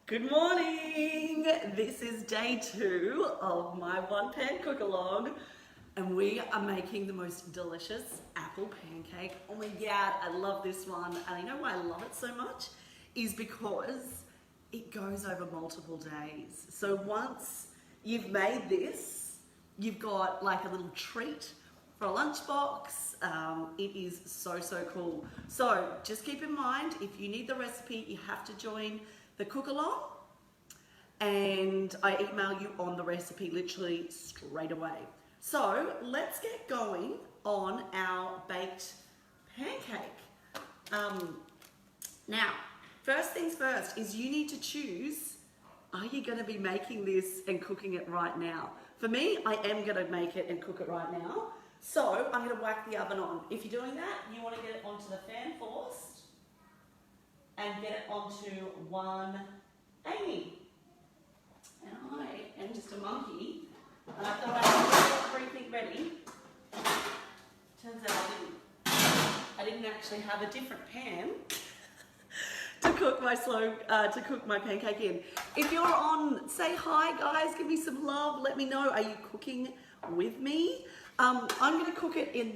Good morning! This is day 2 of my one pan cook along and we are making the most delicious apple pancake. Oh my god, I love this one, and you know why I love it so much? Is because it goes over multiple days. So once you've made this, you've got like a little treat for a lunchbox. It is so cool. So just keep in mind, if you need the recipe, you have to join the cook along, and I email you on the recipe literally straight away. So let's get going on our baked pancake. Now, first things first is you need to choose, are you going to be making this and cooking it right now? For me, I am going to make it and cook it right now. So I'm going to whack the oven on. If you're doing that, you want to get it onto the fan first and get it onto 180. And I am just a monkey, and I thought I had everything ready. Turns out I didn't actually have a different pan to cook my pancake in. If you're on, say hi guys, give me some love, let me know, are you cooking with me? I'm going to cook it in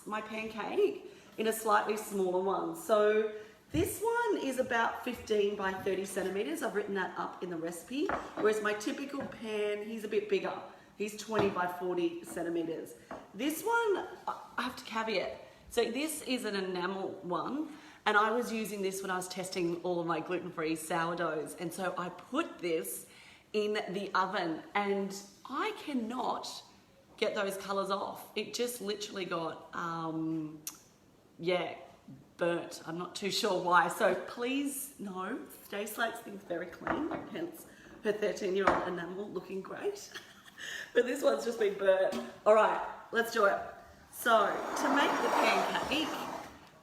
my pancake, in a slightly smaller one. So this one is about 15 by 30 centimeters. I've written that up in the recipe. Whereas my typical pan, he's a bit bigger. He's 20 by 40 centimeters. This one, I have to caveat. So this is an enamel one, and I was using this when I was testing all of my gluten-free sourdoughs. And so I put this in the oven, and I cannot get those colors off. It just literally got, burnt. I'm not too sure why. So please know, Stace likes things very clean, hence her 13-year-old enamel looking great. But this one's just been burnt. All right, let's do it. So to make the pancake,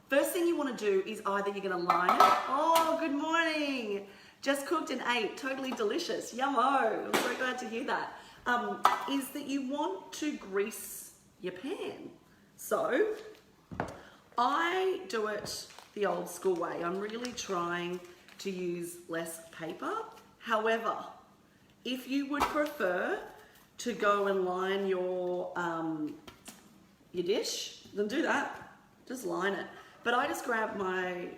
first thing you want to do is either you're going to line it. Oh, good morning. Just cooked and ate. Totally delicious. Yummo. I'm so glad to hear that. Is that you want to grease your pan. So I do it the old school way. I'm really trying to use less paper. However, if you would prefer to go and line your dish, then do that. Just line it. But I just grab my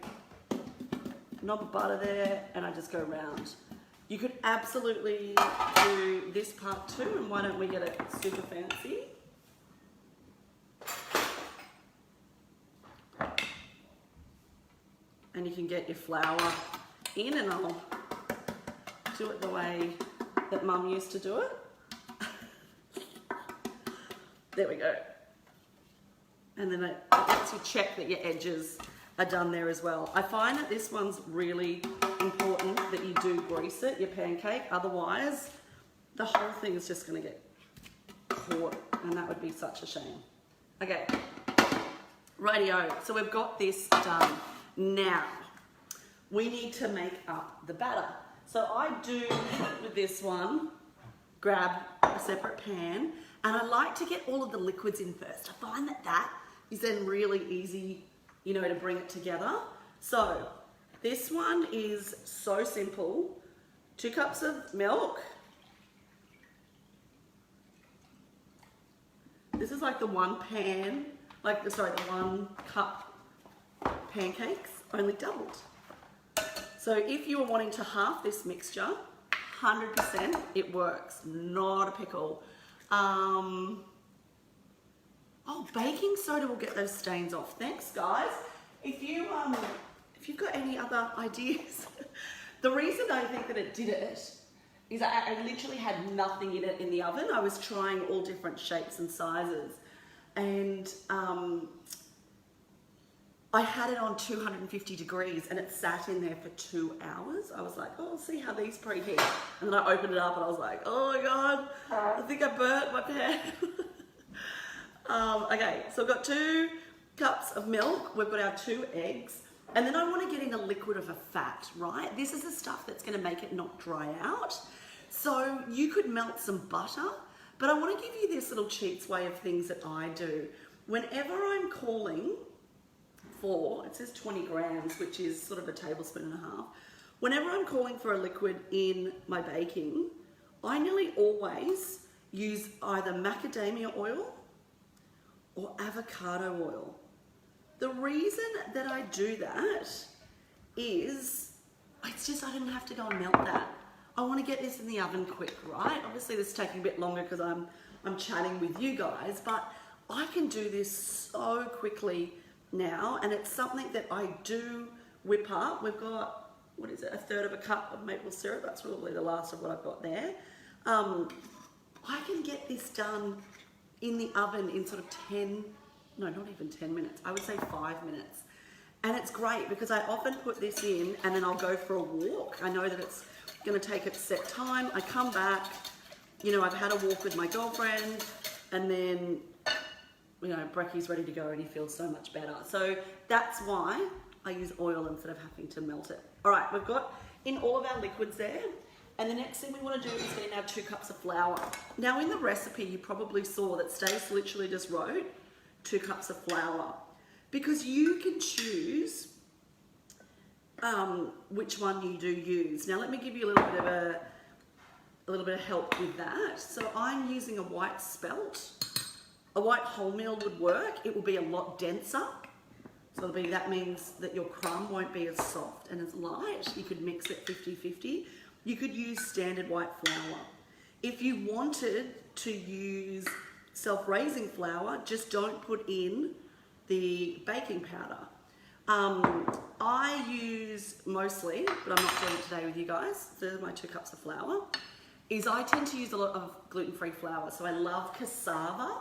knob of butter there and I just go around. You could absolutely do this part too, and why don't we get it super fancy? And you can get your flour in, and I'll do it the way that Mum used to do it. There we go. And then it lets you check that your edges are done there as well. I find that this one's really important that you do grease it, your pancake, otherwise the whole thing is just going to get caught, and that would be such a shame. Okay, rightio, so we've got this done. Now, we need to make up the batter. So I do, with this one, grab a separate pan, and I like to get all of the liquids in first. I find that is then really easy, you know, to bring it together. So this one is so simple. 2 cups of milk. This is like the one cup pancakes, only doubled. So if you were wanting to half this mixture, 100% it works, not a pickle. Oh, baking soda will get those stains off. Thanks, guys. If you've got any other ideas, the reason I think that it did it is I literally had nothing in it in the oven. I was trying all different shapes and sizes, and I had it on 250 degrees and it sat in there for 2 hours. I was like, oh, I'll see how these preheat. And then I opened it up and I was like, oh my God, I think I burnt my pan. Okay, so I've got 2 cups of milk. We've got our 2 eggs. And then I want to get in a liquid of a fat, right? This is the stuff that's going to make it not dry out. So you could melt some butter, but I want to give you this little cheats way of things that I do. Whenever I'm calling for, it says 20 grams, which is sort of a tablespoon and a half. Whenever I'm calling for a liquid in my baking, I nearly always use either macadamia oil or avocado oil. The reason that I do that is it's just I didn't have to go and melt that. I want to get this in the oven quick, right? Obviously this is taking a bit longer because I'm chatting with you guys, but I can do this so quickly now, and it's something that I do whip up. We've got, what is it, 1/3 of a cup of maple syrup. That's probably the last of what I've got there. I can get this done in the oven in sort of 10, no, not even 10 minutes. I would say 5 minutes. And it's great because I often put this in and then I'll go for a walk. I know that it's going to take its set time. I come back, you know, I've had a walk with my girlfriend, and then, you know, Brecky's ready to go and he feels so much better. So that's why I use oil instead of having to melt it. All right, we've got in all of our liquids there. And the next thing we want to do is get in our 2 cups of flour. Now in the recipe, you probably saw that Stace literally just wrote 2 cups of flour, because you can choose which one you do use. Now let me give you a little bit of help with that. So I'm using a white spelt. A white wholemeal would work. It will be a lot denser. So that means that your crumb won't be as soft and as light. You could mix it 50-50. You could use standard white flour. If you wanted to use self-raising flour, just don't put in the baking powder. I use mostly, but I'm not doing it today with you guys, these are my 2 cups of flour, is I tend to use a lot of gluten-free flour. So I love cassava,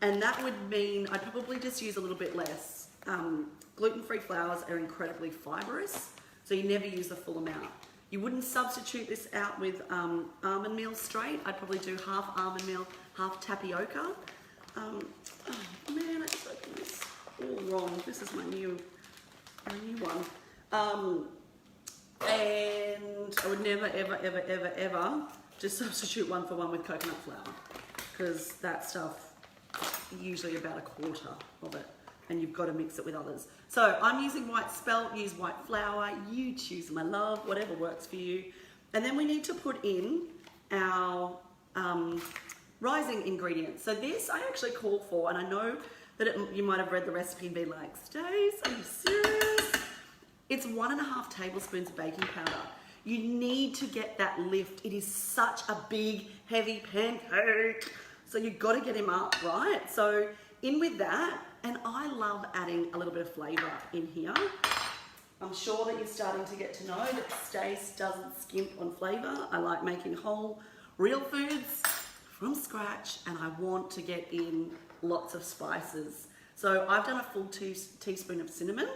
and that would mean I'd probably just use a little bit less. Gluten-free flours are incredibly fibrous, so you never use the full amount. You wouldn't substitute this out with almond meal straight. I'd probably do half almond meal, half tapioca. Oh man, I just opened this all wrong. This is my new one. And I would never, ever just substitute 1 for 1 with coconut flour, because that stuff, usually about 1/4 of it, and you've got to mix it with others. So I'm using white spelt, use white flour, you choose my love, whatever works for you. And then we need to put in our rising ingredients. So this I actually call for, and I know that you might have read the recipe and be like, Stace, are you serious? It's 1.5 tablespoons of baking powder. You need to get that lift. It is such a big, heavy pancake. So you've got to get him up, right? So in with that, and I love adding a little bit of flavour in here. I'm sure that you're starting to get to know that Stace doesn't skimp on flavour. I like making whole, real foods from scratch, and I want to get in lots of spices. So I've done a full teaspoon of cinnamon.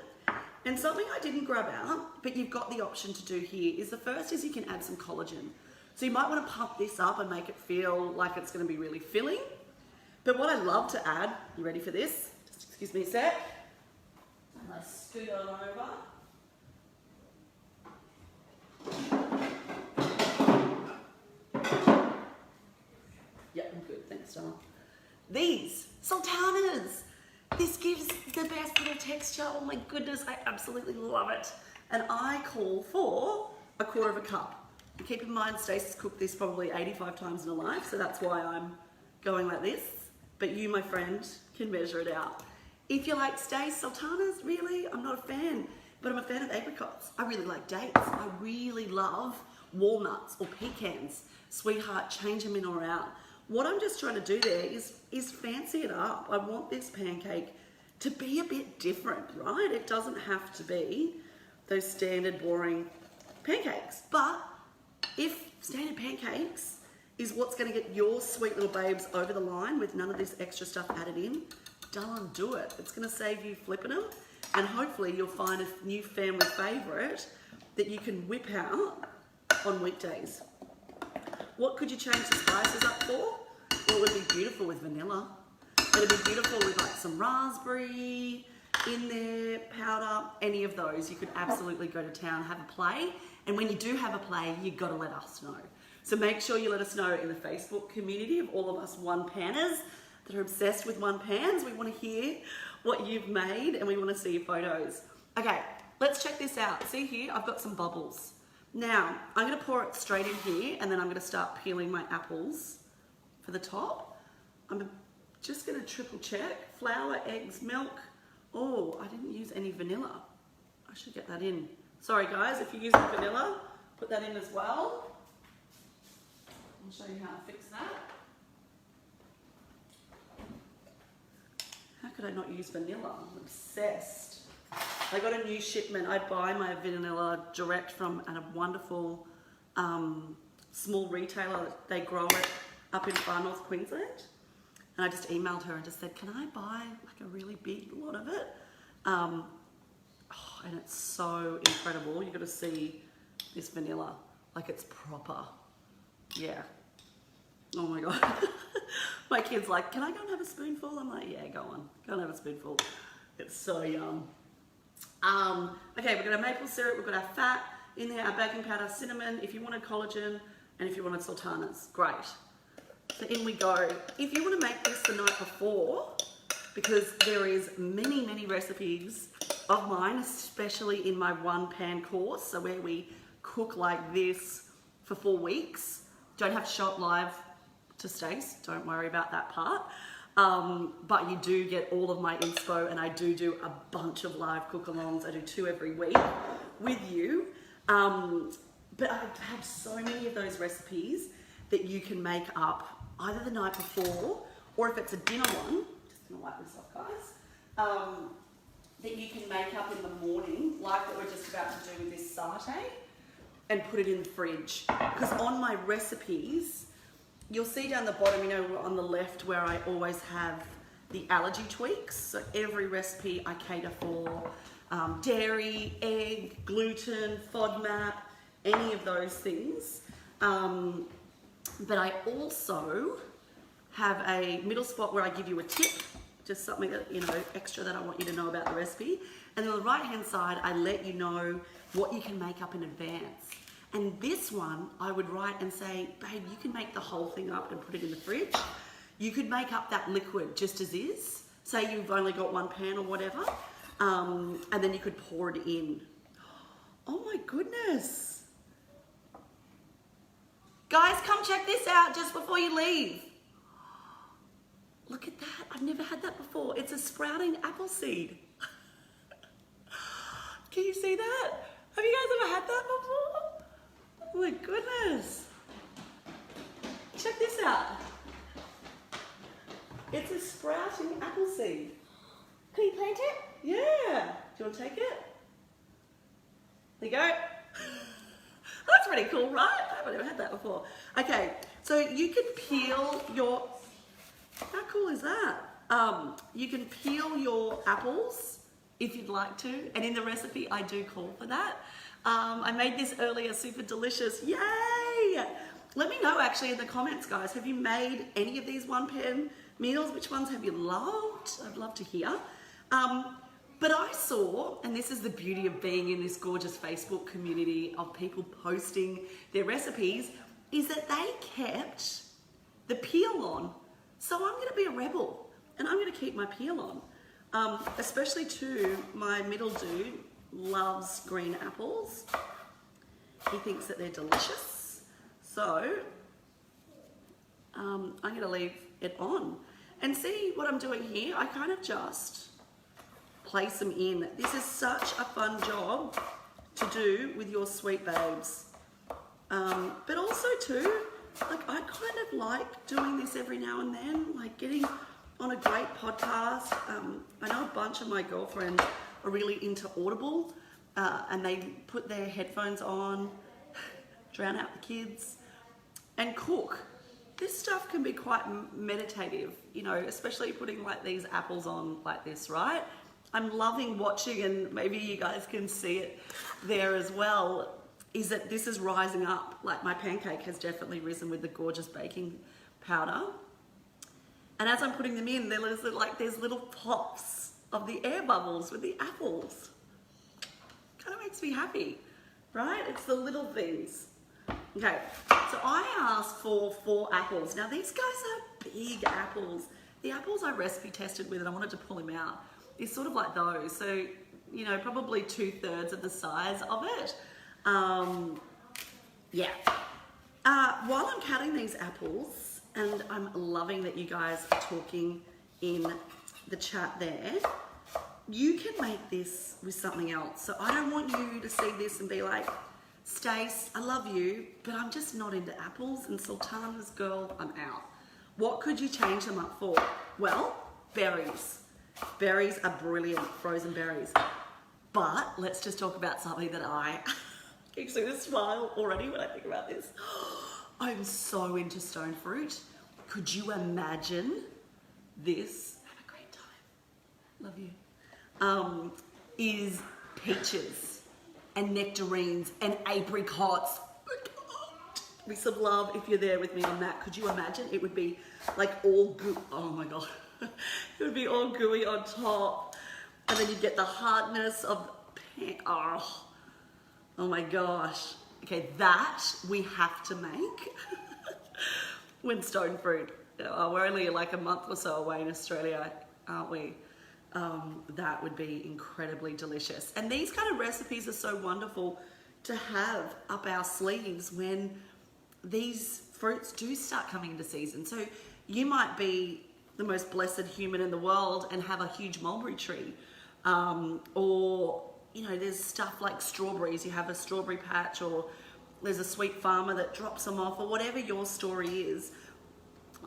And something I didn't grab out, but you've got the option to do here, is the first is you can add some collagen. So you might want to pump this up and make it feel like it's going to be really filling. But what I love to add, you ready for this? Just excuse me a sec. And I scoot it on over. Yeah, I'm good, thanks, darling. These sultanas. This gives the best little texture. Oh my goodness, I absolutely love it. And I call for 1/4 cup. And keep in mind, Stace has cooked this probably 85 times in her life, so that's why I'm going like this. But you, my friend, can measure it out. If you're like, Stace, sultanas, really? I'm not a fan, but I'm a fan of apricots. I really like dates. I really love walnuts or pecans. Sweetheart, change them in or out. What I'm just trying to do there is fancy it up. I want this pancake to be a bit different, right? It doesn't have to be those standard boring pancakes. But if standard pancakes is what's going to get your sweet little babes over the line with none of this extra stuff added in, darling, do it. It's going to save you flipping them, and hopefully you'll find a new family favourite that you can whip out on weekdays. What could you change the spices up for? Well, it would be beautiful with vanilla. It would be beautiful with like some raspberry in there, powder, any of those. You could absolutely go to town, have a play. And when you do have a play, you've got to let us know. So make sure you let us know in the Facebook community of all of us one-panners that are obsessed with one-pans. We want to hear what you've made and we want to see your photos. Okay, let's check this out. See here, I've got some bubbles. Now, I'm gonna pour it straight in here and then I'm gonna start peeling my apples for the top. I'm just gonna triple check. Flour, eggs, milk. Oh, I didn't use any vanilla. I should get that in. Sorry guys, if you're using vanilla, put that in as well. I'll show you how to fix that. How could I not use vanilla? I'm obsessed. I got a new shipment. I buy my vanilla direct from a wonderful small retailer. They grow it up in far north Queensland. And I just emailed her and just said, can I buy like a really big lot of it? And it's so incredible. You've got to see this vanilla. Like it's proper. Yeah. Oh my God. My kid's like, can I go and have a spoonful? I'm like, yeah, go on. Go and have a spoonful. It's so yum. Okay, we've got our maple syrup, we've got our fat in there, our baking powder, cinnamon, if you wanted collagen, and if you wanted sultanas. Great. So in we go. If you want to make this the night before, because there is many, many recipes of mine, especially in my one pan course, so where we cook like this for 4 weeks. Don't have to show up live to Stace, don't worry about that part. But you do get all of my inspo, and I do a bunch of live cook-alongs. I do 2 every week with you. But I have so many of those recipes that you can make up either the night before, or if it's a dinner one, just gonna wipe this off guys, that you can make up in the morning, like what we're just about to do with this satay, and put it in the fridge. Because on my recipes, you'll see down the bottom, you know, on the left where I always have the allergy tweaks. So every recipe I cater for dairy, egg, gluten, FODMAP, any of those things. But I also have a middle spot where I give you a tip, just something that, you know, extra that I want you to know about the recipe. And on the right hand side, I let you know what you can make up in advance. And this one, I would write and say, babe, you can make the whole thing up and put it in the fridge. You could make up that liquid just as is. Say you've only got 1 pan or whatever, and then you could pour it in. Oh my goodness. Guys, come check this out just before you leave. Look at that, I've never had that before. It's a sprouting apple seed. Can you see that? Have you guys ever had that before? Oh my goodness. Check this out. It's a sprouting apple seed. Can you plant it? Yeah. Do you want to take it? There you go. That's pretty cool, right? I've never had that before. Okay, so you can peel your... How cool is that? You can peel your apples if you'd like to, and in the recipe I do call for that. I made this earlier, super delicious. Yay! Let me know actually in the comments, guys. Have you made any of these 1 pan meals? Which ones have you loved? I'd love to hear. But I saw, and this is the beauty of being in this gorgeous Facebook community of people posting their recipes, is that they kept the peel on. So I'm gonna be a rebel and I'm gonna keep my peel on. Especially too, my middle dude loves green apples. He thinks that they're delicious. So I'm gonna leave it on. And see what I'm doing here? I kind of just place them in. This is such a fun job to do with your sweet babes. But also too, like I kind of like doing this every now and then, like getting on a great podcast. I know a bunch of my girlfriends are really into Audible, and they put their headphones on, drown out the kids, and cook. This stuff can be quite meditative, you know, especially putting like these apples on like this, right? I'm loving watching, and maybe you guys can see it there as well, is that this is rising up. Like my pancake has definitely risen with the gorgeous baking powder. And as I'm putting them in, there's like these little pops of the air bubbles with the apples. Kind of makes me happy, right? It's the little things. Okay, so I asked for 4 apples. Now these guys are big apples. The apples I recipe tested with, and I wanted to pull them out, is sort of like those. So you know, probably 2/3 of the size of it. Yeah. While I'm cutting these apples, and I'm loving that you guys are talking in the chat there, you can make this with something else. So I don't want you to see this and be like, Stace, I love you, but I'm just not into apples, and sultanas, girl, I'm out. What could you change them up for? Well, berries. Berries are brilliant, frozen berries. But let's just talk about something that I can see the smile already when I think about this. I'm so into stone fruit. Could you imagine this? Have a great time. Love you. Is peaches and nectarines and apricots. We some love if you're there with me on that. Could you imagine? It would be like all goo. Oh my God. It would be all gooey on top. And then you'd get the hardness of oh my gosh. Okay, that we have to make when stone fruit. We're only like a month or so away in Australia, aren't we? That would be incredibly delicious. And these kind of recipes are so wonderful to have up our sleeves when these fruits do start coming into season. So you might be the most blessed human in the world and have a huge mulberry tree. Or, you know, there's stuff like strawberries. You have a strawberry patch, or there's a sweet farmer that drops them off, or whatever your story is.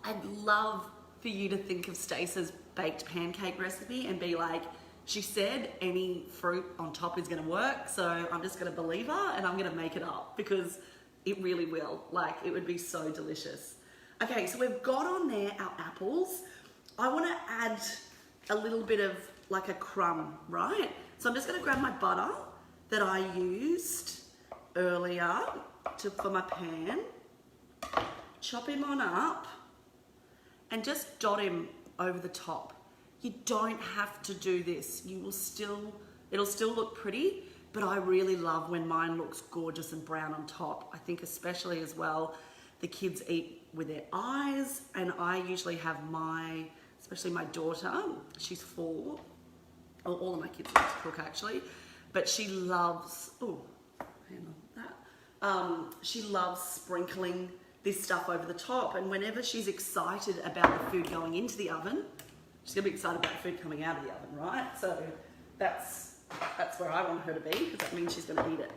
I'd love for you to think of Stace's baked pancake recipe and be like, she said any fruit on top is going to work, so I'm just going to believe her and I'm going to make it up, because it really will. Like, it would be so delicious. Okay, so we've got on there our apples. I want to add a little bit of like a crumb, right? So I'm just going to grab my butter that I used earlier for my pan, chop him on up, and just dot him over the top. You don't have to do this. It'll still look pretty, but I really love when mine looks gorgeous and brown on top. I think especially as well, the kids eat with their eyes, and I usually have especially my daughter, she's 4, all of my kids like to cook actually, but she loves, she loves sprinkling this stuff over the top, and whenever she's excited about the food going into the oven, she's gonna be excited about the food coming out of the oven, right? So that's where I want her to be, because that means she's gonna eat it.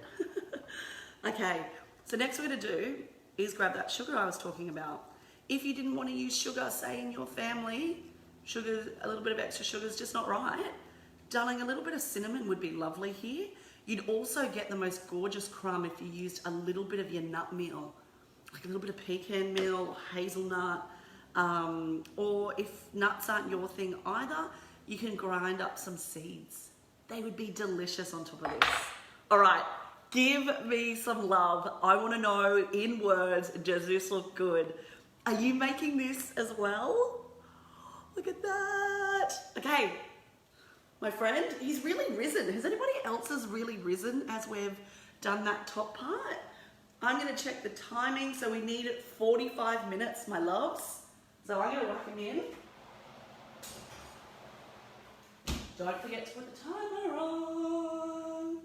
Okay, so next we're gonna do is grab that sugar I was talking about. If you didn't want to use sugar, say in your family, a little bit of extra sugar is just not right. Darling, a little bit of cinnamon would be lovely here. You'd also get the most gorgeous crumb if you used a little bit of your nut meal, like a little bit of pecan meal, hazelnut, or if nuts aren't your thing either, you can grind up some seeds. They would be delicious on top of this. All right, give me some love. I want to know in words, does this look good? Are you making this as well? Look at that. Okay, my friend, he's really risen. Has anybody else's really risen as we've done that top part? I'm going to check the timing. So we need 45 minutes, my loves. So I'm going to whack him in. Don't forget to put the timer on.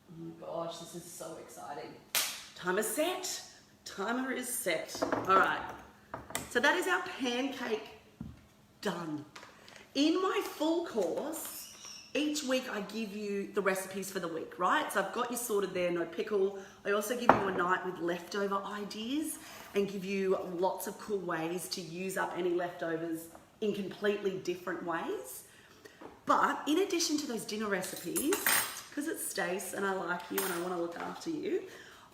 Oh my gosh, this is so exciting. Timer set. Timer is set. All right. So that is our pancake done. In my full course, each week I give you the recipes for the week, right? So I've got you sorted there, no pickle. I also give you a night with leftover ideas and give you lots of cool ways to use up any leftovers in completely different ways. But in addition to those dinner recipes, because it's Stace and I like you and I want to look after you,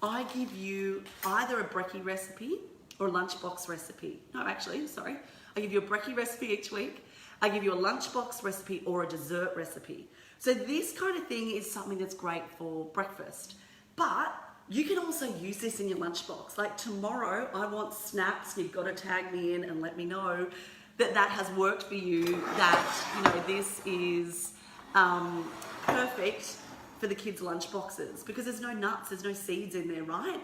I give you either a brekkie recipe or a lunchbox recipe. No, actually, sorry. I give you a brekkie recipe each week. I give you a lunchbox recipe or a dessert recipe. So this kind of thing is something that's great for breakfast. But you can also use this in your lunchbox. Like tomorrow, I want snacks. You've got to tag me in and let me know that that has worked for you, that, you know, this is perfect for the kids' lunch boxes, because there's no nuts, there's no seeds in there, right?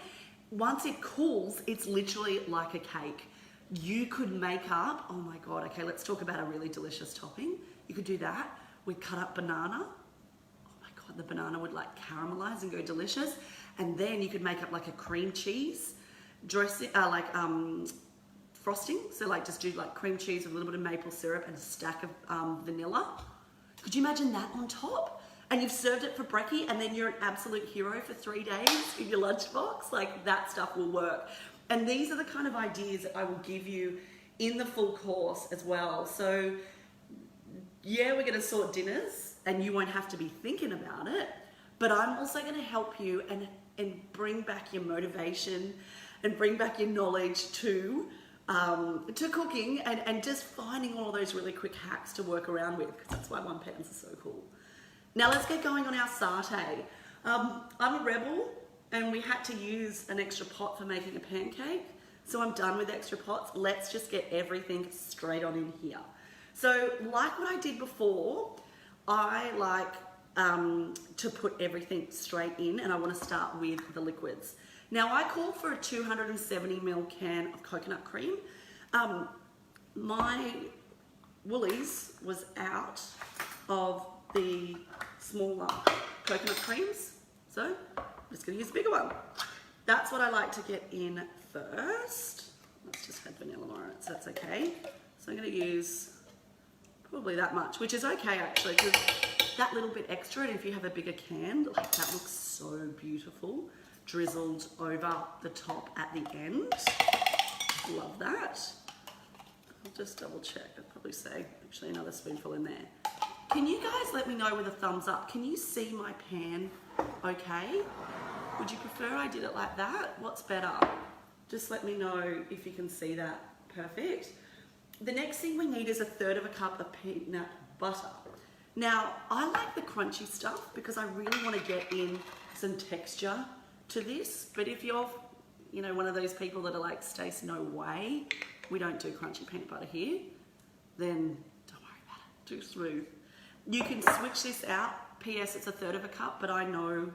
Once it cools, it's literally like a cake. You could make up, oh my God, okay, let's talk about a really delicious topping. You could do that. We cut up banana. Oh my God, the banana would like caramelize and go delicious. And then you could make up like a cream cheese dressing, frosting. So like just do like cream cheese with a little bit of maple syrup and a stack of vanilla. Could you imagine that on top? And you've served it for brekkie and then you're an absolute hero for 3 days in your lunchbox. Like that stuff will work. And these are the kind of ideas that I will give you in the full course as well. So yeah, we're gonna sort dinners and you won't have to be thinking about it, but I'm also gonna help you and bring back your motivation and bring back your knowledge to cooking and just finding all of those really quick hacks to work around with, because that's why one pans are so cool. Now let's get going on our satay. I'm a rebel and we had to use an extra pot for making a pancake. So I'm done with extra pots. Let's just get everything straight on in here. So like what I did before, I like to put everything straight in, and I want to start with the liquids. Now I call for a 270 ml can of coconut cream. My Woolies was out of the smaller coconut creams, so I'm just going to use a bigger one. That's what I like to get in first. Let's just add vanilla on it, so that's okay. So I'm going to use probably that much, which is okay actually, because that little bit extra, and if you have a bigger can, like that looks so beautiful, drizzled over the top at the end. Love that. I'll just double check. I'd probably say actually another spoonful in there. Can you guys let me know with a thumbs up? Can you see my pan okay? Would you prefer I did it like that? What's better? Just let me know if you can see that. Perfect. The next thing we need is 1/3 cup of peanut butter. Now, I like the crunchy stuff because I really want to get in some texture to this, but if you're, one of those people that are like, Stace, no way, we don't do crunchy peanut butter here, then don't worry about it, too smooth. You can switch this out. P.S. it's 1/3 cup, but I know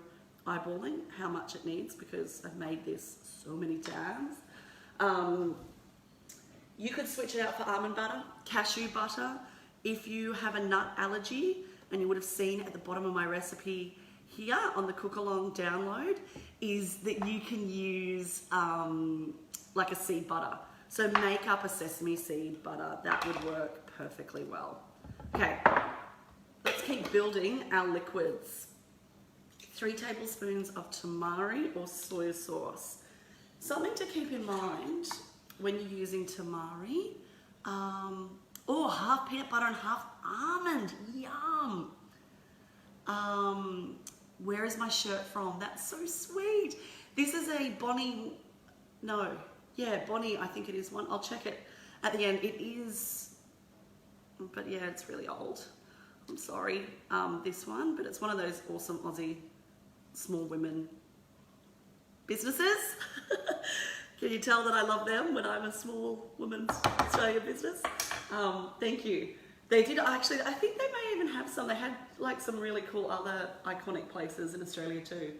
eyeballing how much it needs because I've made this so many times. You could switch it out for almond butter, cashew butter. If you have a nut allergy, and you would have seen at the bottom of my recipe here on the cook along download, is that you can use like a seed butter. So make up a sesame seed butter. That would work perfectly well. Okay, let's keep building our liquids. 3 tablespoons of tamari or soy sauce. Something to keep in mind when you're using tamari, half peanut butter and half almond, yum. Where is my shirt from? That's so sweet. This is a Bonnie, Bonnie, I think it is one. I'll check it at the end. It is, but yeah, it's really old. I'm sorry, this one, but it's one of those awesome Aussie small women businesses. Can you tell that I love them when I'm a small women's Australian business? Thank you. They did actually, I think they may even have some. They had like some really cool other iconic places in Australia too.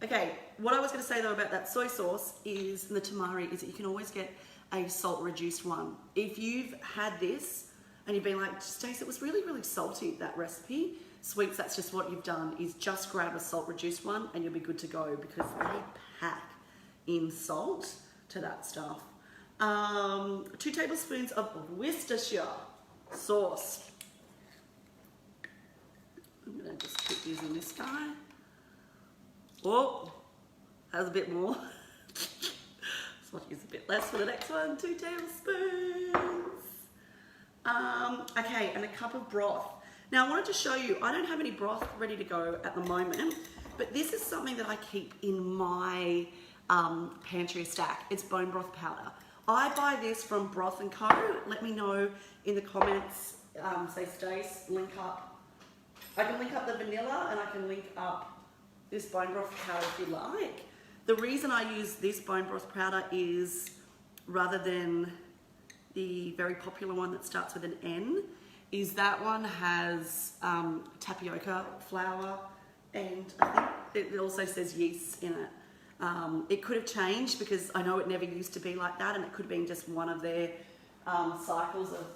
Okay, what I was going to say though about that soy sauce is, and the tamari, is that you can always get a salt reduced one. If you've had this and you've been like, Stace, it was really, really salty, that recipe. Sweets, that's just what you've done, is just grab a salt reduced one and you'll be good to go because they pack in salt to that stuff. 2 tablespoons of Worcestershire sauce. I'm gonna just keep using this guy. Oh, that was a bit more. So I'll use a bit less for the next one. 2 tablespoons. Okay, and a cup of broth. Now I wanted to show you, I don't have any broth ready to go at the moment, but this is something that I keep in my pantry stack. It's bone broth powder. I buy this from Broth & Co. Let me know in the comments, say Stace, link up. I can link up the vanilla and I can link up this bone broth powder if you like. The reason I use this bone broth powder is, rather than the very popular one that starts with an N, is that one has tapioca flour, and I think it also says yeast in it. It could have changed because I know it never used to be like that, and it could have been just one of their cycles of,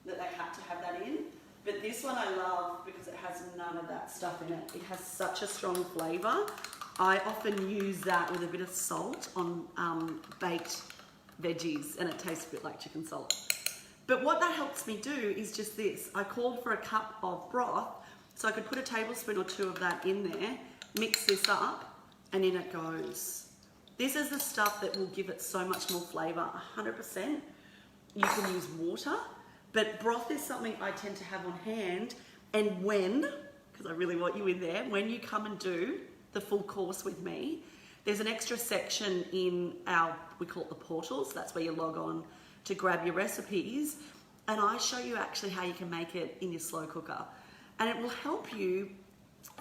that they had to have that in. But this one I love because it has none of that stuff in it. It has such a strong flavour. I often use that with a bit of salt on baked veggies, and it tastes a bit like chicken salt. But what that helps me do is just this. I called for a cup of broth, so I could put a tablespoon or two of that in there, mix this up, and in it goes. This is the stuff that will give it so much more flavour, 100%. You can use water, but broth is something I tend to have on hand, and because I really want you in there, when you come and do the full course with me, there's an extra section in we call it the portals, that's where you log on to grab your recipes, and I show you actually how you can make it in your slow cooker. And it will help you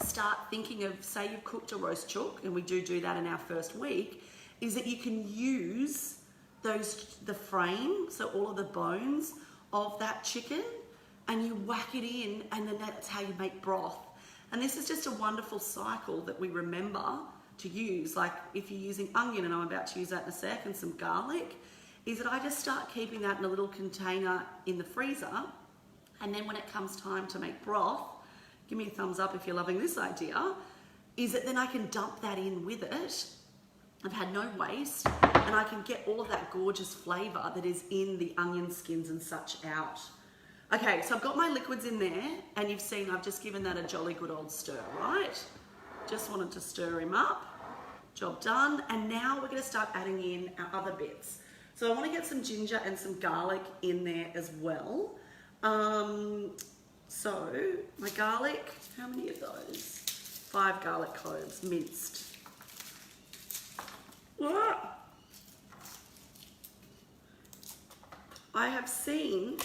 start thinking of, say you've cooked a roast chook, and we do that in our first week, is that you can use the frame, so all of the bones of that chicken, and you whack it in, and then that's how you make broth. And this is just a wonderful cycle that we remember to use. Like if you're using onion, and I'm about to use that in a sec, and some garlic, is that I just start keeping that in a little container in the freezer, and then when it comes time to make broth, give me a thumbs up if you're loving this idea, is that then I can dump that in with it. I've had no waste, and I can get all of that gorgeous flavour that is in the onion skins and such out. Okay, so I've got my liquids in there, and you've seen I've just given that a jolly good old stir, right? Just wanted to stir him up. Job done. And now we're going to start adding in our other bits. So I want to get some ginger and some garlic in there as well. So my garlic, how many of those? 5 garlic cloves, minced. I have seen,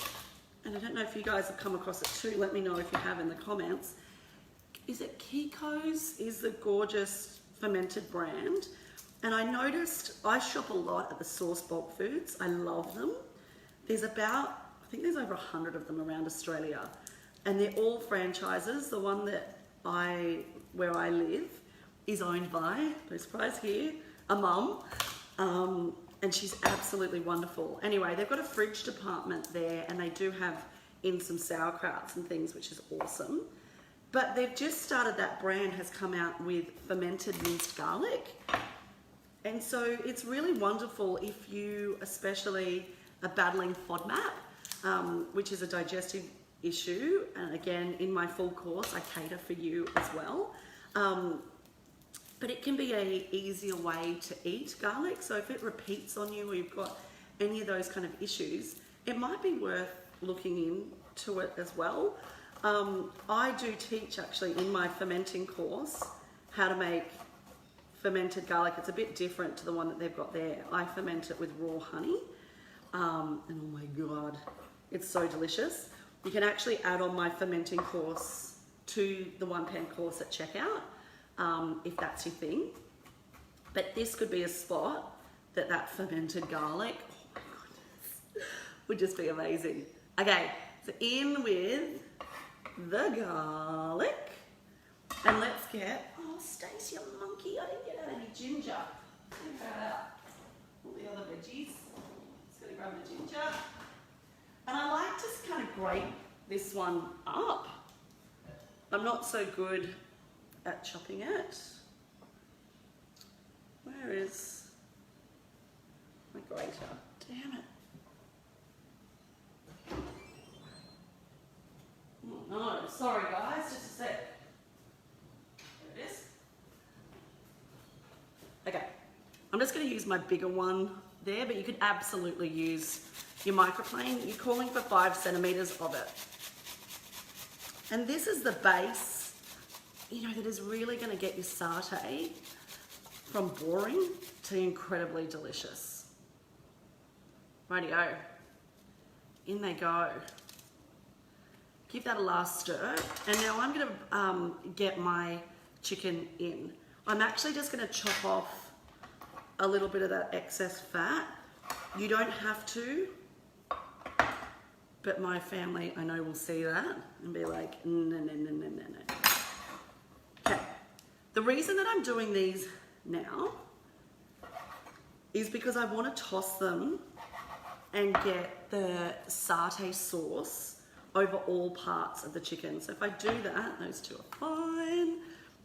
and I don't know if you guys have come across it too, let me know if you have in the comments, is it Kiko's is the gorgeous fermented brand. And I noticed, I shop a lot at the Source Bulk Foods. I love them. There's I think there's over 100 of them around Australia. And they're all franchises. The one where I live is owned by, no surprise here, a mum. And she's absolutely wonderful. Anyway, they've got a fridge department there, and they do have in some sauerkrauts and things, which is awesome. But they've just started, that brand has come out with fermented minced garlic. And so it's really wonderful if you especially are battling FODMAP, which is a digestive issue. And again, in my full course, I cater for you as well. But it can be an easier way to eat garlic. So if it repeats on you, or you've got any of those kind of issues, it might be worth looking into it as well. I do teach actually in my fermenting course how to make fermented garlic. It's a bit different to the one that they've got there. I ferment it with raw honey, and oh my God, it's so delicious. You can actually add on my fermenting course to the £1 course at checkout, if that's your thing. But this could be a spot that fermented garlic, oh my goodness, would just be amazing. Okay, so in with the garlic, and let's get, oh Stace, you monkey, I didn't get out any ginger. Get that out. All the other veggies. Just gonna grab the ginger. And I like to kind of grate this one up. I'm not so good at chopping it. Where is my grater? Damn it. Oh no, sorry guys, just a sec. There it is. Okay, I'm just going to use my bigger one there, but you could absolutely use your microplane. You're calling for 5 centimetres of it. And this is the base, you know, that is really going to get your satay from boring to incredibly delicious. Rightio. In they go. Give that a last stir, and now I'm going to get my chicken in. I'm actually just going to chop off a little bit of that excess fat. You don't have to, but my family, I know, will see that and be like, no, no, no, no, no, no. Okay, the reason that I'm doing these now is because I want to toss them and get the satay sauce over all parts of the chicken. So if I do that, those two are fine.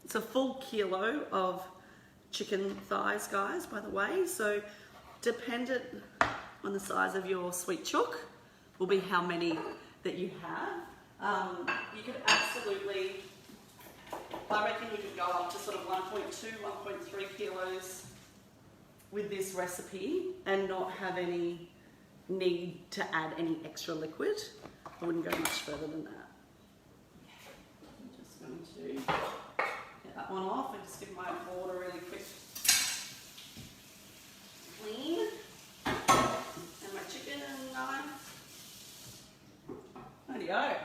It's a full kilo of chicken thighs, guys, by the way. So dependent on the size of your sweet chook will be how many that you have. You could absolutely, I reckon you could go up to sort of 1.2, 1.3 kilos with this recipe and not have any need to add any extra liquid. I wouldn't go much further than that. I'm just going to get that one off and just give my border really quick clean. And my chicken knife. Rightio.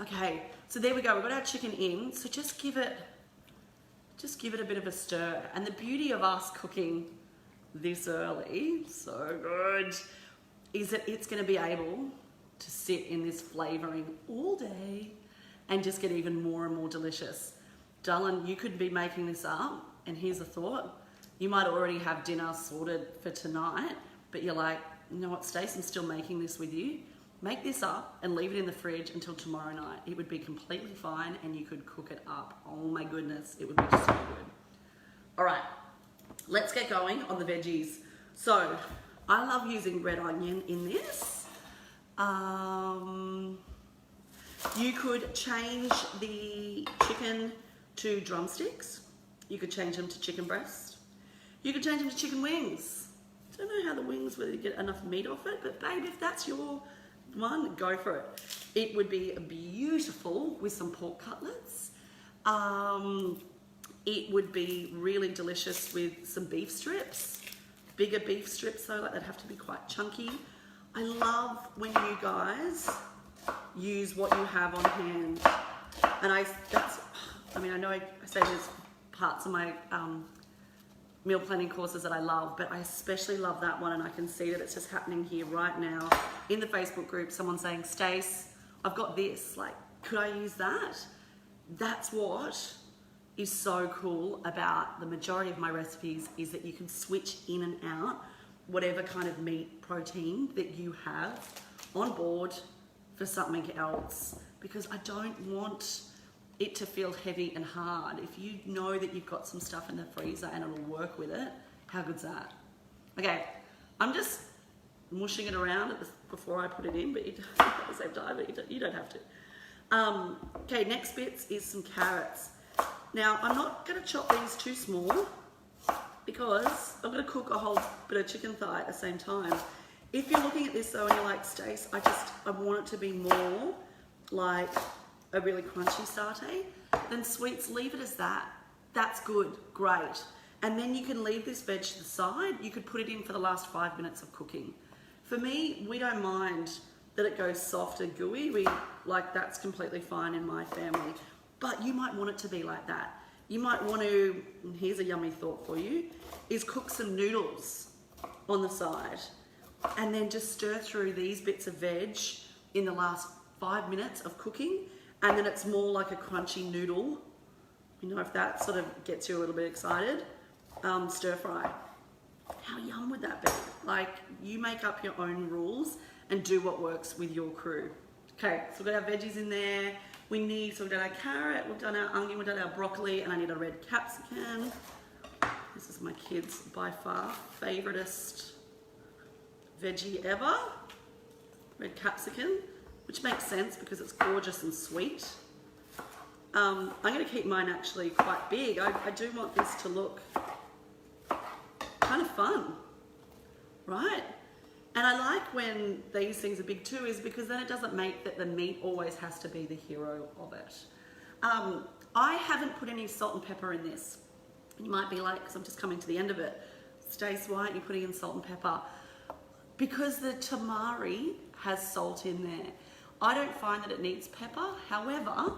Okay, so there we go. We've got our chicken in. So just give it a bit of a stir. And the beauty of us cooking this early, so good, is that it's going to be able to sit in this flavouring all day and just get even more and more delicious. Darling, you could be making this up, and here's a thought. You might already have dinner sorted for tonight, but you're like, you know what, Stace, I'm still making this with you. Make this up and leave it in the fridge until tomorrow night. It would be completely fine and you could cook it up. Oh my goodness, it would be so good. All right, let's get going on the veggies. So, I love using red onion in this. You could change the chicken to drumsticks. You could change them to chicken breast. You could change them to chicken wings. Don't know how the wings, whether you get enough meat off it, but babe, if that's your one, go for it. It would be beautiful with some pork cutlets. It would be really delicious with some beef strips. Bigger beef strips though, like they'd have to be quite chunky. I love when you guys use what you have on hand. And I know I say there's parts of my meal planning courses that I love, but I especially love that one, and I can see that it's just happening here right now in the Facebook group. Someone saying, Stace, I've got this, like, could I use that? That's what is so cool about the majority of my recipes, is that you can switch in and out whatever kind of meat protein that you have on board for something else, because I don't want it to feel heavy and hard. If you know that you've got some stuff in the freezer and it'll work with it, how good's that? Okay, I'm just mushing it around before I put it in, but at the same time, you don't have to. Okay, next bits is some carrots. Now, I'm not gonna chop these too small because I'm gonna cook a whole bit of chicken thigh at the same time. If you're looking at this though and you're like, Stace, I want it to be more like a really crunchy satay, then sweets, leave it as that. That's good, great. And then you can leave this veg to the side. You could put it in for the last 5 minutes of cooking. For me, we don't mind that it goes soft and gooey. That's completely fine in my family. But you might want it to be like that. You might want to, and here's a yummy thought for you, is cook some noodles on the side and then just stir through these bits of veg in the last 5 minutes of cooking, and then it's more like a crunchy noodle. You know, if that sort of gets you a little bit excited, stir fry. How yum would that be? Like, you make up your own rules and do what works with your crew. Okay, so we've got our veggies in there. So we've done our carrot, we've done our onion, we've done our broccoli, and I need a red capsicum. This is my kids' by far favoritist veggie ever. Red capsicum, which makes sense because it's gorgeous and sweet. I'm going to keep mine actually quite big. I do want this to look kind of fun, right? And I like when these things are big too, is because then it doesn't make that the meat always has to be the hero of it. I haven't put any salt and pepper in this. You might be like, because I'm just coming to the end of it, Stace, why aren't you putting in salt and pepper? Because the tamari has salt in there. I don't find that it needs pepper. However,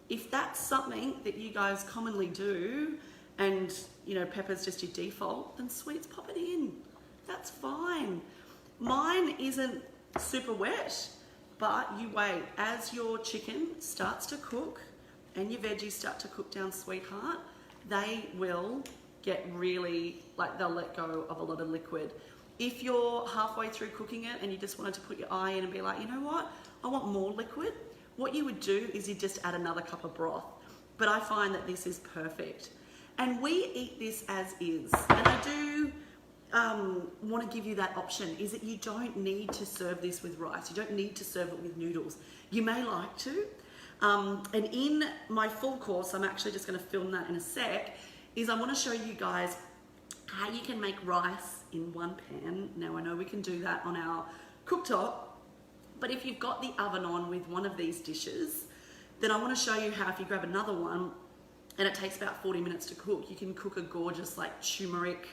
if that's something that you guys commonly do, and you know, pepper's just your default, then sweets, pop it in. That's fine. Mine isn't super wet, but you wait. As your chicken starts to cook and your veggies start to cook down, sweetheart, they will get really, like, they'll let go of a lot of liquid. if you're halfway through cooking it and you just wanted to put your eye in and be like, you know what, I want more liquid, what you would do is you just add another cup of broth. But I find that this is perfect. And we eat this as is. And I do want to give you that option, is that you don't need to serve this with rice. You don't need to serve it with noodles. You may like to. And in my full course, I'm actually just going to film that in a sec, is I want to show you guys how you can make rice in one pan. Now I know we can do that on our cooktop, but if you've got the oven on with one of these dishes, then I want to show you how if you grab another one, and it takes about 40 minutes to cook, you can cook a gorgeous like turmeric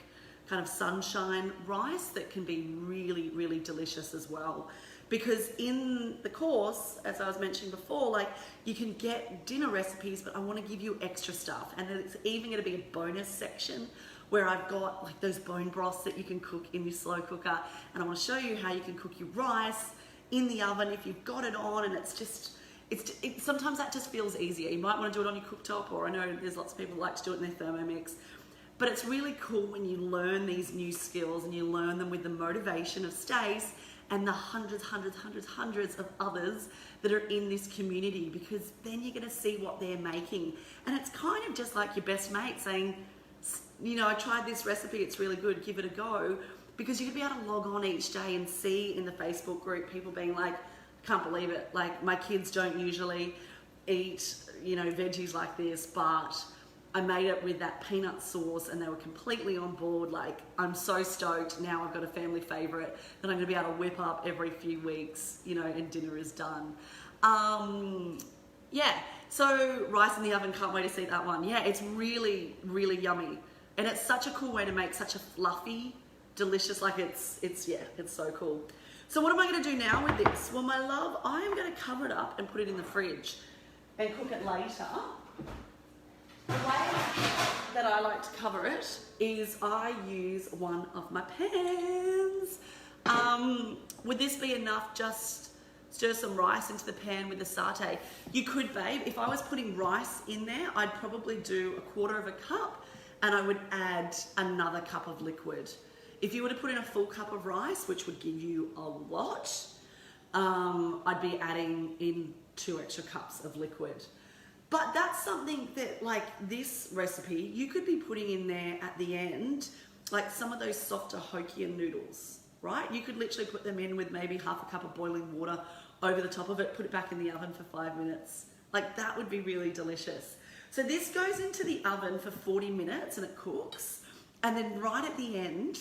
kind of sunshine rice that can be really, really delicious as well. Because in the course, as I was mentioning before, like you can get dinner recipes, but I want to give you extra stuff. And then it's even going to be a bonus section where I've got like those bone broths that you can cook in your slow cooker. And I want to show you how you can cook your rice in the oven if you've got it on, and it's just, sometimes that just feels easier. You might want to do it on your cooktop, or I know there's lots of people that like to do it in their Thermomix. But it's really cool when you learn these new skills and you learn them with the motivation of Stace and the hundreds of others that are in this community, because then you're going to see what they're making. And it's kind of just like your best mate saying, you know, I tried this recipe, it's really good, give it a go. Because you're going to be able to log on each day and see in the Facebook group people being like, can't believe it, like my kids don't usually eat, you know, veggies like this, but I made it with that peanut sauce and they were completely on board. Like, I'm so stoked. Now I've got a family favorite that I'm gonna be able to whip up every few weeks, you know, and dinner is done. Yeah, so rice in the oven, can't wait to see that one. Yeah, it's really, really yummy. And it's such a cool way to make such a fluffy, delicious, like it's so cool. So what am I gonna do now with this? Well, my love, I am gonna cover it up and put it in the fridge and cook it later. The way that I like to cover it is I use one of my pans. Would this be enough? Just stir some rice into the pan with the satay. You could, babe, if I was putting rice in there, I'd probably do 1/4 cup and I would add another cup of liquid. If you were to put in a full cup of rice, which would give you a lot, I'd be adding in 2 extra cups of liquid. But that's something that, like this recipe, you could be putting in there at the end, like some of those softer Hokkien noodles, right? You could literally put them in with maybe 1/2 cup of boiling water over the top of it, put it back in the oven for 5 minutes. Like that would be really delicious. So this goes into the oven for 40 minutes and it cooks. And then right at the end,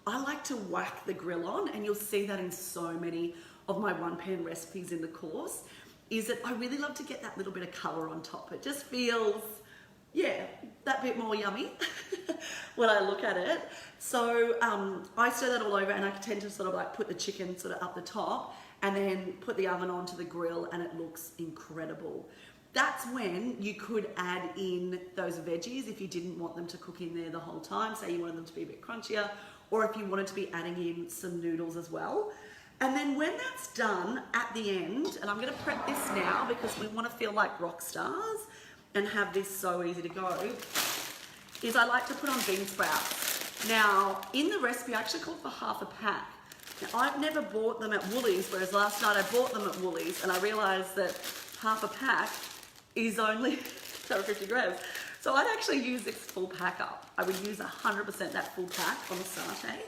I like to whack the grill on, and you'll see that in so many of my one pan recipes in the course, is that I really love to get that little bit of colour on top. It just feels, yeah, that bit more yummy when I look at it. So I stir that all over, and I tend to sort of like put the chicken sort of up the top and then put the oven onto the grill, and it looks incredible. That's when you could add in those veggies if you didn't want them to cook in there the whole time. Say you wanted them to be a bit crunchier, or if you wanted to be adding in some noodles as well. And then when that's done at the end, and I'm gonna prep this now because we wanna feel like rock stars and have this so easy to go, is I like to put on bean sprouts. Now, in the recipe, I actually called for 1/2 pack. Now, I've never bought them at Woolies, whereas last night I bought them at Woolies and I realized that 1/2 pack is only 50 grams. So I'd actually use this full pack up. I would use 100% that full pack on the satay.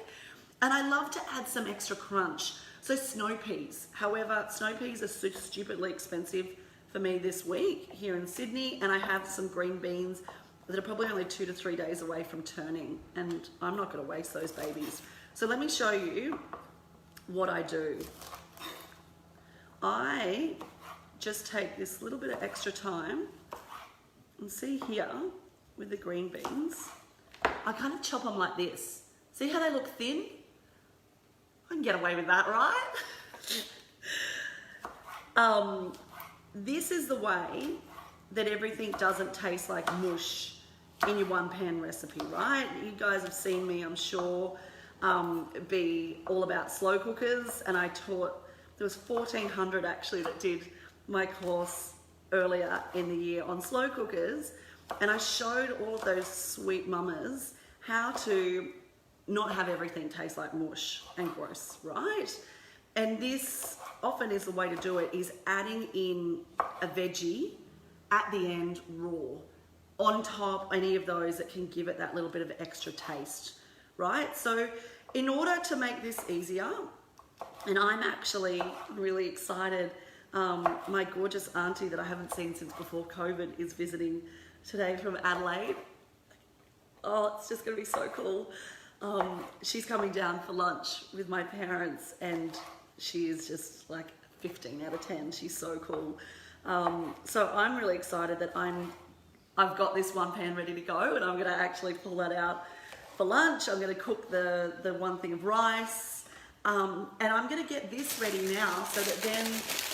And I love to add some extra crunch. So snow peas. However, snow peas are so stupidly expensive for me this week here in Sydney, and I have some green beans that are probably only 2 to 3 days away from turning, and I'm not gonna waste those babies. So let me show you what I do. I just take this little bit of extra time, and see here with the green beans, I kind of chop them like this. See how they look thin? I can get away with that, right? This is the way that everything doesn't taste like mush in your one pan recipe, right? You guys have seen me, I'm sure, be all about slow cookers, and I taught, there was 1,400 actually that did my course earlier in the year on slow cookers, and I showed all of those sweet mamas how to not have everything taste like mush and gross, right? And this often is the way to do it, is adding in a veggie at the end raw, on top any of those that can give it that little bit of extra taste, right? So in order to make this easier, and I'm actually really excited, my gorgeous auntie that I haven't seen since before COVID is visiting today from Adelaide. Oh, it's just gonna be so cool. She's coming down for lunch with my parents, and she is just like 15 out of 10. She's so cool. So I'm really excited that I've got this one pan ready to go, and I'm gonna actually pull that out for lunch. I'm gonna cook the one thing of rice, and I'm gonna get this ready now so that then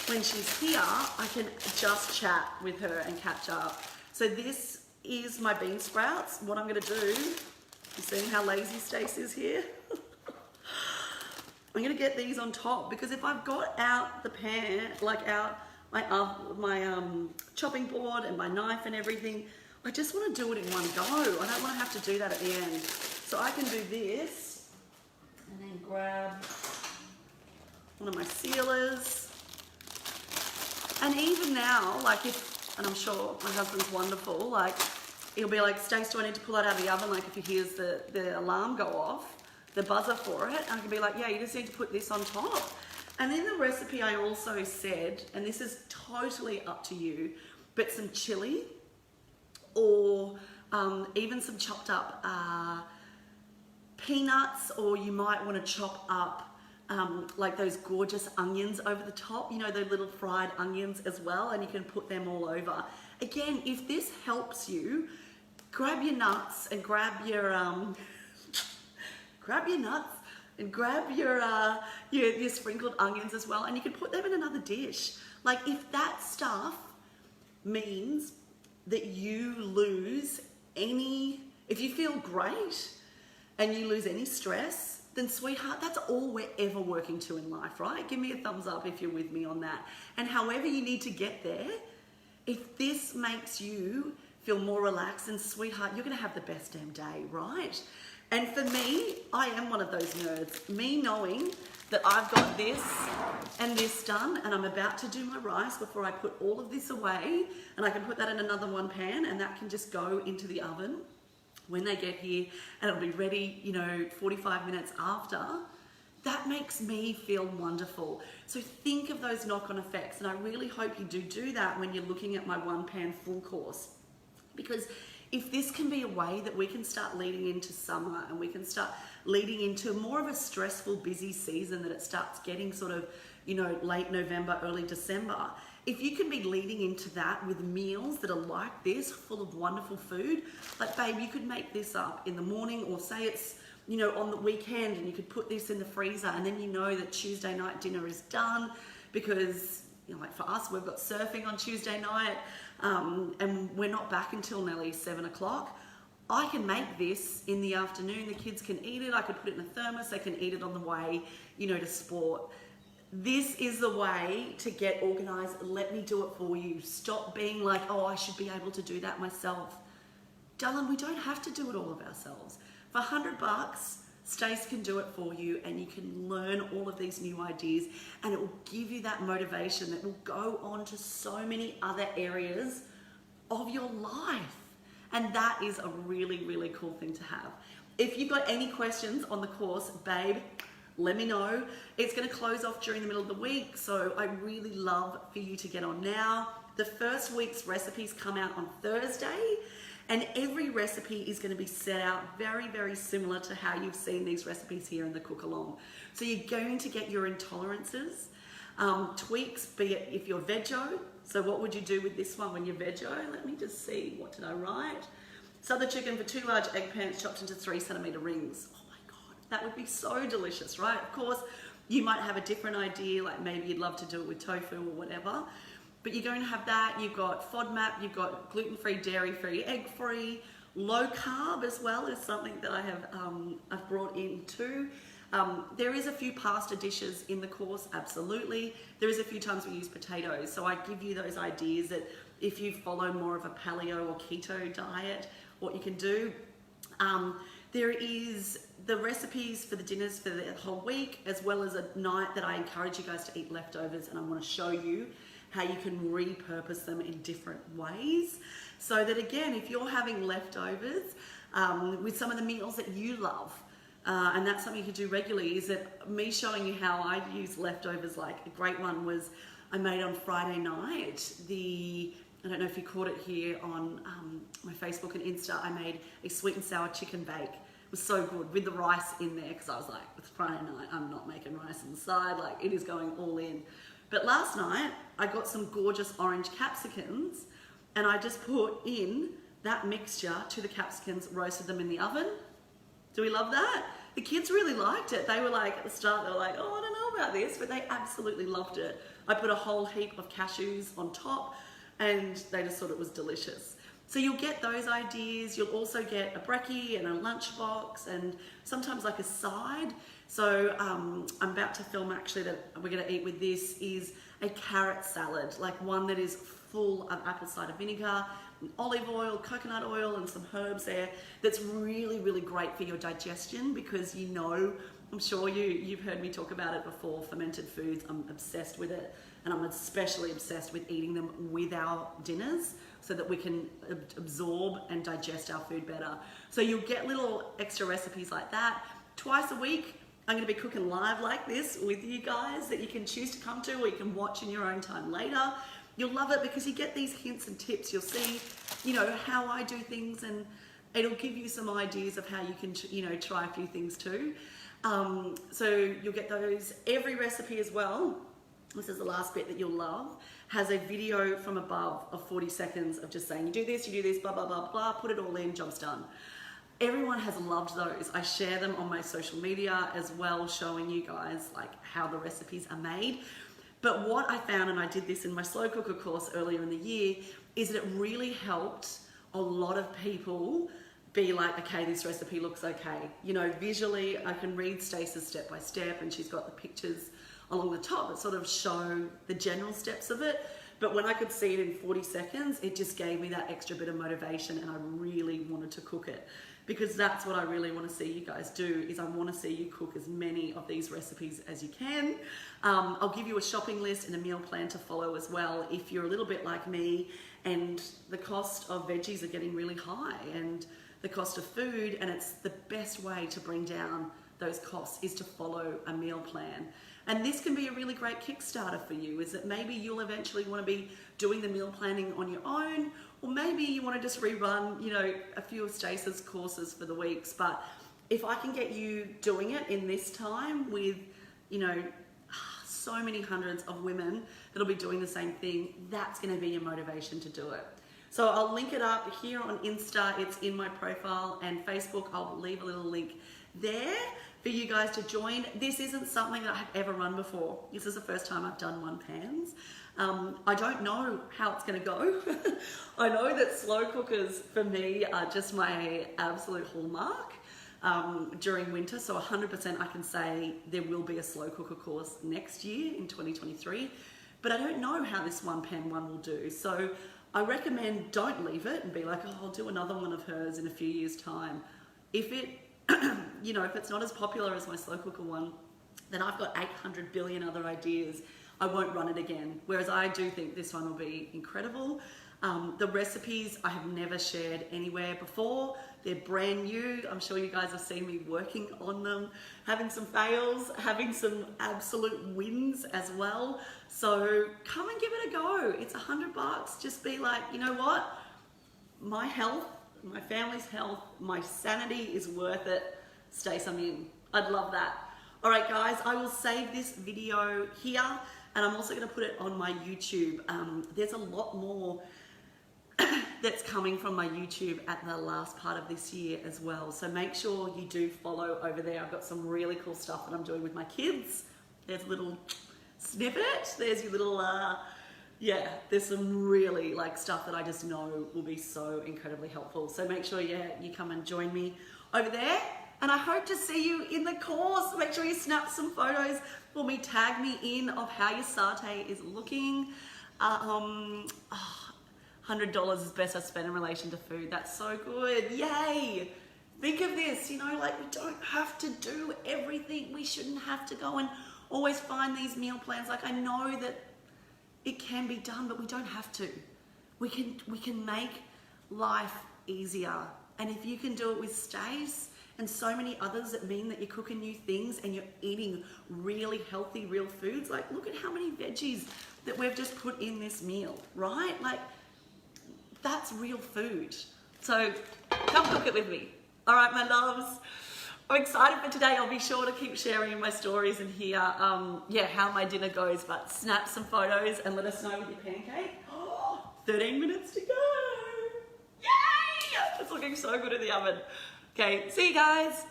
when she's here, I can just chat with her and catch up. So this is my bean sprouts. What I'm gonna do, you seeing how lazy Stace is here? I'm gonna get these on top, because if I've got out the pan, like out my chopping board and my knife and everything, I just want to do it in one go. I don't want to have to do that at the end. So I can do this and then grab one of my sealers. And even now, like and I'm sure my husband's wonderful, like he'll be like, Stace, do I need to pull that out of the oven? Like if he hears the alarm go off, the buzzer for it, and I can be like, yeah, you just need to put this on top. And in the recipe I also said, and this is totally up to you, but some chili, or even some chopped up peanuts, or you might want to chop up like those gorgeous onions over the top, you know, the little fried onions as well, and you can put them all over. Again, if this helps you, grab your nuts and grab your and grab your sprinkled onions as well, and you can put them in another dish. Like if that stuff means that you lose if you feel great and you lose any stress, then sweetheart, that's all we're ever working to in life, right? Give me a thumbs up if you're with me on that. And however you need to get there, if this makes you feel more relaxed, then sweetheart, you're gonna have the best damn day, right? And for me, I am one of those nerds. Me knowing that I've got this and this done, and I'm about to do my rice before I put all of this away, and I can put that in another one pan, and that can just go into the oven when they get here, and it'll be ready, you know, 45 minutes after. That makes me feel wonderful. So think of those knock-on effects, and I really hope you do that when you're looking at my one pan full course. Because if this can be a way that we can start leading into summer, and we can start leading into more of a stressful, busy season, that it starts getting sort of, you know, late November, early December, if you can be leading into that with meals that are like this, full of wonderful food, like babe, you could make this up in the morning, or say it's, you know, on the weekend, and you could put this in the freezer, and then you know that Tuesday night dinner is done, because, you know, like for us, we've got surfing on Tuesday night, and we're not back until nearly 7 o'clock. I can make this in the afternoon. The kids can eat it. I could put it in a thermos. They can eat it on the way, you know, to sport. This is the way to get organised. Let me do it for you. Stop being like, oh, I should be able to do that myself. Darling, we don't have to do it all of ourselves. For $100, Stace can do it for you, and you can learn all of these new ideas, and it will give you that motivation that will go on to so many other areas of your life. And that is a really, really cool thing to have. If you've got any questions on the course, babe, let me know. It's going to close off during the middle of the week, so I really love for you to get on now. The first week's recipes come out on Thursday, and every recipe is going to be set out very, very similar to how you've seen these recipes here in the cook along. So you're going to get your intolerances, tweaks, be it if you're veggie. So what would you do with this one when you're veggie? Let me just see, what did I write? Southern chicken for 2 large eggplants chopped into 3-centimetre rings. Oh my God, that would be so delicious, right? Of course, you might have a different idea, like maybe you'd love to do it with tofu or whatever. But you're going to have that. You've got FODMAP, you've got gluten-free, dairy-free, egg-free, low carb as well is something that I have I've brought in too. There is a few pasta dishes in the course, absolutely. There is a few times we use potatoes, so I give you those ideas that if you follow more of a paleo or keto diet, what you can do. There is the recipes for the dinners for the whole week, as well as a night that I encourage you guys to eat leftovers, and I want to show you how you can repurpose them in different ways. So that again, if you're having leftovers with some of the meals that you love, and that's something you can do regularly, is that me showing you how I use leftovers. Like a great one was I made on Friday night, I don't know if you caught it here on my Facebook and Insta, I made a sweet and sour chicken bake. It was so good with the rice in there, because I was like, it's Friday night, I'm not making rice on the side, like it is going all in. But last night, I got some gorgeous orange capsicums, and I just put in that mixture to the capsicums, roasted them in the oven. Do we love that? The kids really liked it. They were like, at the start, they were like, oh, I don't know about this, but they absolutely loved it. I put a whole heap of cashews on top, and they just thought it was delicious. So you'll get those ideas. You'll also get a brekkie and a lunchbox, and sometimes like a side. So I'm about to film actually that we're gonna eat with this is a carrot salad, like one that is full of apple cider vinegar, olive oil, coconut oil, and some herbs there. That's really, really great for your digestion, because you know, I'm sure you've heard me talk about it before, fermented foods. I'm obsessed with it, and I'm especially obsessed with eating them with our dinners so that we can absorb and digest our food better. So you'll get little extra recipes like that. Twice a week, I'm gonna be cooking live like this with you guys that you can choose to come to, or you can watch in your own time later. You'll love it because you get these hints and tips. You'll see, you know, how I do things, and it'll give you some ideas of how you can, you know, try a few things too. So you'll get those. Every recipe as well, this is the last bit that you'll love, has a video from above of 40 seconds of just saying, you do this, blah, blah, blah, blah, put it all in, job's done. Everyone has loved those. I share them on my social media as well, showing you guys like how the recipes are made. But what I found, and I did this in my slow cooker course earlier in the year, is that it really helped a lot of people be like, okay, this recipe looks okay. You know, visually, I can read Stace's step by step, and she's got the pictures along the top that sort of show the general steps of it. But when I could see it in 40 seconds, it just gave me that extra bit of motivation, and I really wanted to cook it. Because that's what I really want to see you guys do, is I want to see you cook as many of these recipes as you can. I'll give you a shopping list and a meal plan to follow as well if you're a little bit like me and the cost of veggies are getting really high, and the cost of food, and it's the best way to bring down those costs is to follow a meal plan. And this can be a really great Kickstarter for you, is that maybe you'll eventually want to be doing the meal planning on your own, or maybe you want to just rerun, you know, a few of Stace's courses for the weeks. But if I can get you doing it in this time with, you know, so many hundreds of women that'll be doing the same thing, that's going to be your motivation to do it. So I'll link it up here on Insta, it's in my profile, and Facebook, I'll leave a little link there for you guys to join. This isn't something that I've ever run before. This is the first time I've done one pans. I don't know how it's gonna go. I know that slow cookers for me are just my absolute hallmark during winter. So 100% I can say there will be a slow cooker course next year in 2023, but I don't know how this one pan one will do. So I recommend don't leave it and be like, oh, I'll do another one of hers in a few years' time. If it, you know, if it's not as popular as my slow cooker one, then I've got 800 billion other ideas. I won't run it again. Whereas I do think this one will be incredible. The recipes I have never shared anywhere before. They're brand new. I'm sure you guys have seen me working on them, having some fails, having some absolute wins as well. So come and give it a go. It's $100. Just be like, you know what? My health, my family's health, my sanity is worth it. Stace, I'm in. I'd love that. All right, guys, I will save this video here, and I'm also going to put it on my YouTube. There's a lot more that's coming from my YouTube at the last part of this year as well. So make sure you do follow over there. I've got some really cool stuff that I'm doing with my kids. There's a little snippet. There's your little, yeah, there's some really like stuff that I just know will be so incredibly helpful. So make sure, yeah, you come and join me over there. And I hope to see you in the course. Make sure you snap some photos for me, tag me in of how your satay is looking. $100 is better spent in relation to food. That's so good. Yay. Think of this, you know, like we don't have to do everything. We shouldn't have to go and always find these meal plans. Like I know that it can be done, but we don't have to. We can make life easier. And if you can do it with Stace and so many others that mean that you're cooking new things and you're eating really healthy, real foods, like look at how many veggies that we've just put in this meal, right? Like that's real food. So come cook it with me. All right, my loves. I'm excited for today. I'll be sure to keep sharing in my stories and hear, how my dinner goes. But snap some photos and let us know with your pancake. 13 minutes to go. Yay! It's looking so good in the oven. Okay, see you guys.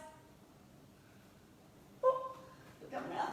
Look at my mouth.